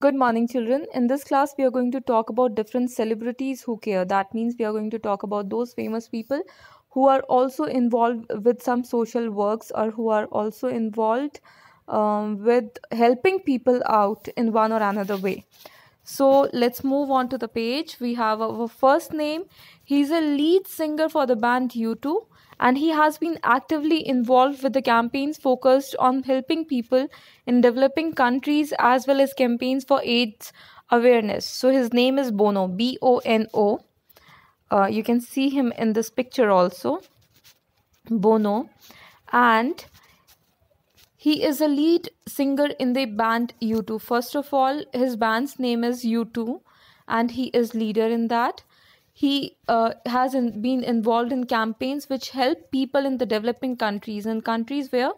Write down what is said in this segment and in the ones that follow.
Good morning, children. In this class, we are going to talk about different celebrities who care. That means we are going to talk about those famous people who are also involved with some social works or who are also involved with helping people out in one or another way. So let's move on to the page. We have our first name. He's a lead singer for the band U2, and he has been actively involved with the campaigns focused on helping people in developing countries as well as campaigns for AIDS awareness. So his name is Bono, Bono. You can see him in this picture also, Bono, and he is a lead singer in the band U2. First of all, his band's name is U2, and he is leader in that. He has been involved in campaigns which help people in the developing countries and countries where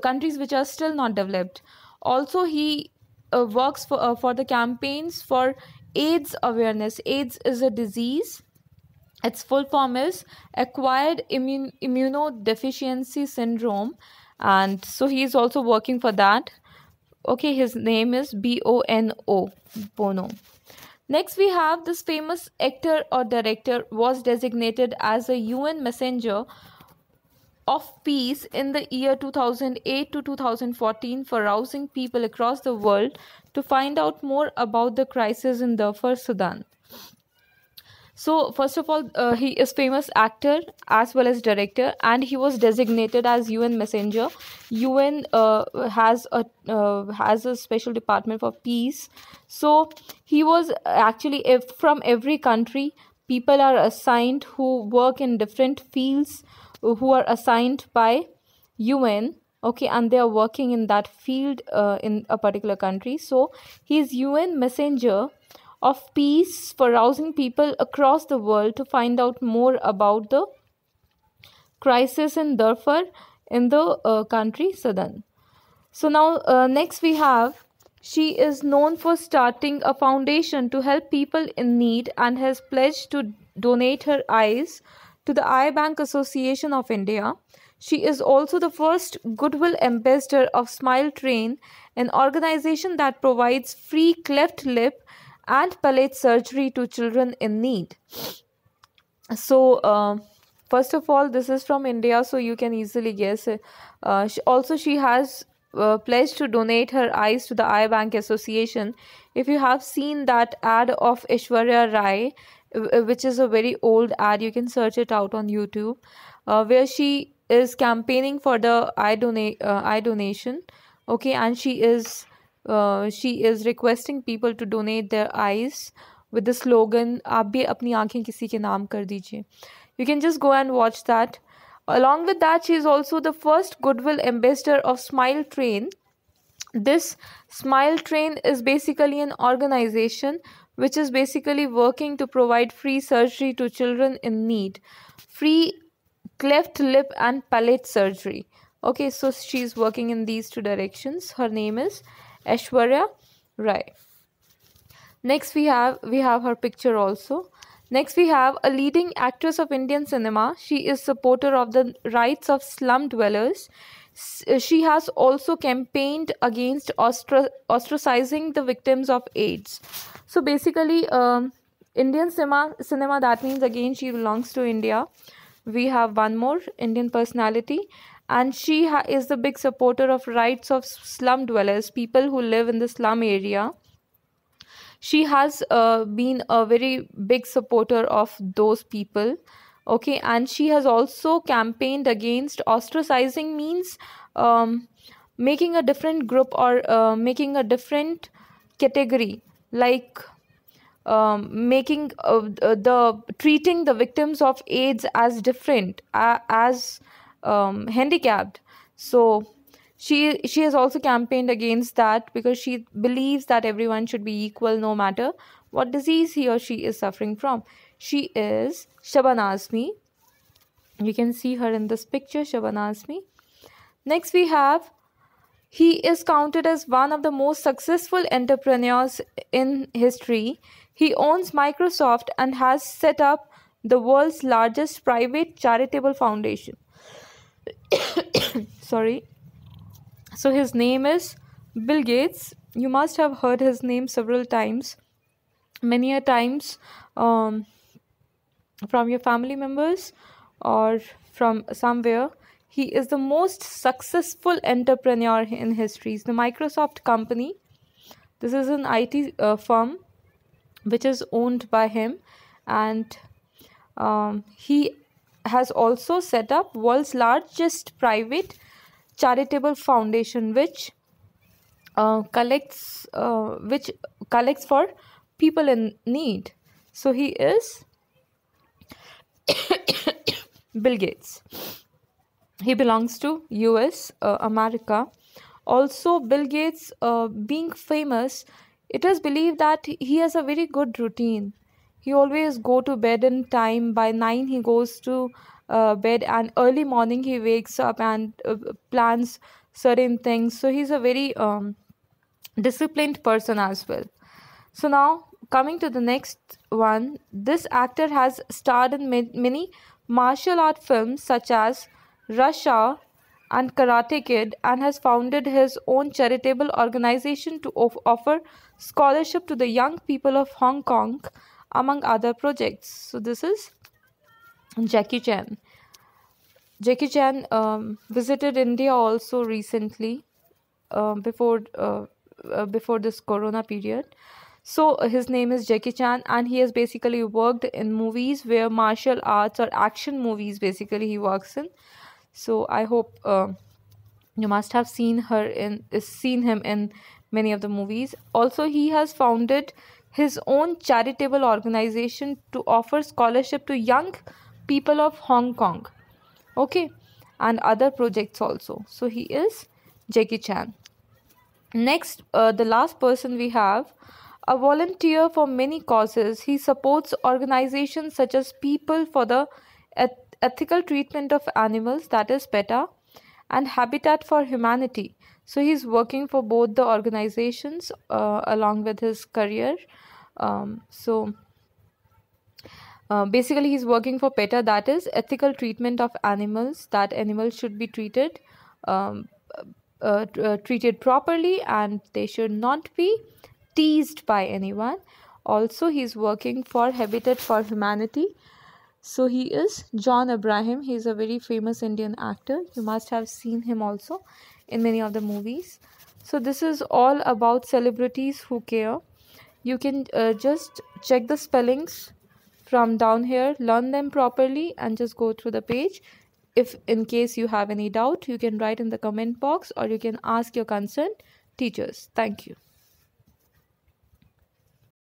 countries which are still not developed. Also, he works for the campaigns for AIDS awareness. AIDS is a disease. Its full form is acquired immunodeficiency syndrome, and so he is also working for that. Okay, his name is Bono, Bono. Next, we have this famous actor or director was designated as a UN messenger of peace in the year 2008 to 2014 for rousing people across the world to find out more about the crisis in Darfur, Sudan. So first of all, he is famous actor as well as director, and he was designated as UN messenger. UN has a special department for peace. So he was actually, if from every country, people are assigned who work in different fields, who are assigned by UN. Okay, and they are working in that field in a particular country. So he is UN messenger of peace for rousing people across the world to find out more about the crisis in Darfur in the country Sudan. So now next we have, she is known for starting a foundation to help people in need and has pledged to donate her eyes to the Eye Bank Association of India. She is also the first Goodwill Ambassador of Smile Train, an organization that provides free cleft lip and palate surgery to children in need. So first of all, this is from India, so you can easily guess. She has pledged to donate her eyes to the Eye Bank Association. If you have seen that ad of Aishwarya Rai, which is a very old ad, you can search it out on YouTube, where she is campaigning for the eye donation. Okay, and she is requesting people to donate their eyes with the slogan, "आप भी अपनी आँखें किसी के नाम कर दीजिए." You can just go and watch that. Along with that, she is also the first Goodwill Ambassador of Smile Train. This Smile Train is basically an organization which is basically working to provide free surgery to children in need. Free cleft lip and palate surgery. Okay, so she's working in these two directions. Her name is Aishwarya Rai. Next we have her picture also. Next we have a leading actress of Indian cinema. She is supporter of the rights of slum dwellers. She has also campaigned against ostracizing the victims of AIDS. So basically, Indian cinema, that means again she belongs to India. We have one more Indian personality, and she is the big supporter of rights of slum dwellers, people who live in the slum area. She has been a very big supporter of those people. Okay, and she has also campaigned against ostracizing, means making a different group or making a different category, like making the treating the victims of AIDS as different, as handicapped. So she has also campaigned against that because she believes that everyone should be equal no matter what disease he or she is suffering from. She is Shabana Azmi. You can see her in this picture, Shabana Azmi. Next we have, he is counted as one of the most successful entrepreneurs in history. He owns Microsoft and has set up the world's largest private charitable foundation. Sorry. So his name is Bill Gates. You must have heard his name several times, many a times, um, from your family members or from somewhere. He is the most successful entrepreneur in history. It's the Microsoft company. This is an IT firm which is owned by him, and he has also set up world's largest private charitable foundation, which collects for people in need. So he is Bill Gates. He belongs to US, America. Also, Bill Gates, being famous, it is believed that he has a very good routine. He always go to bed in time. By 9 he goes to bed, and early morning he wakes up and plans certain things. So he's a very disciplined person as well. So now coming to the next one, this actor has starred in many martial art films such as Rush Hour and Karate Kid, and has founded his own charitable organization to offer scholarship to the young people of Hong Kong, among other projects. So this is Jackie Chan. Jackie Chan visited India also recently, before this Corona period. So his name is Jackie Chan, and he has basically worked in movies where martial arts or action movies basically he works in. So I hope you must have seen him in many of the movies. Also, he has founded his own charitable organization to offer scholarship to young people of Hong Kong. Okay, and other projects also. So he is Jackie Chan. Next, the last person we have, a volunteer for many causes. He supports organizations such as People for the Ethical Treatment of Animals, that is PETA, and Habitat for Humanity. So he's working for both the organizations along with his career. Basically, he's working for PETA, that is ethical treatment of animals, that animals should be um, treated properly, and they should not be teased by anyone. Also, he's working for Habitat for Humanity. So he is John Abraham. He is a very famous Indian actor. You must have seen him also in many of the movies. So this is all about celebrities who care. You can just check the spellings from down here, learn them properly, and just go through the page. If in case you have any doubt, you can write in the comment box, or you can ask your concerned teachers. Thank you.